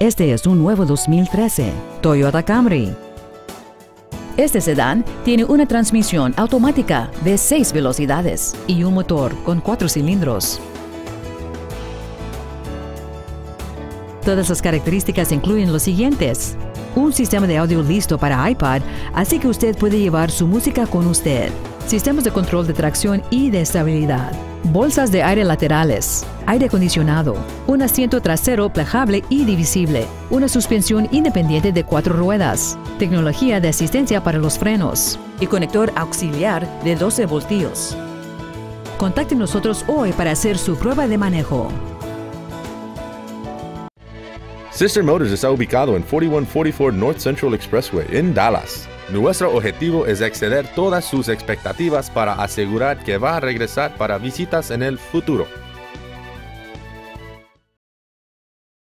Este es un nuevo 2013 Toyota Camry. Este sedán tiene una transmisión automática de 6 velocidades y un motor con 4 cilindros. Todas las características incluyen los siguientes: un sistema de audio listo para iPod, así que usted puede llevar su música con usted, sistemas de control de tracción y de estabilidad, bolsas de aire laterales, aire acondicionado, un asiento trasero plegable y divisible, una suspensión independiente de 4 ruedas, tecnología de asistencia para los frenos y conector auxiliar de 12 voltios. Contacte nosotros hoy para hacer su prueba de manejo. Sister Motors está ubicado en 4144 North Central Expressway en Dallas. Nuestro objetivo es exceder todas sus expectativas para asegurar que va a regresar para visitas en el futuro.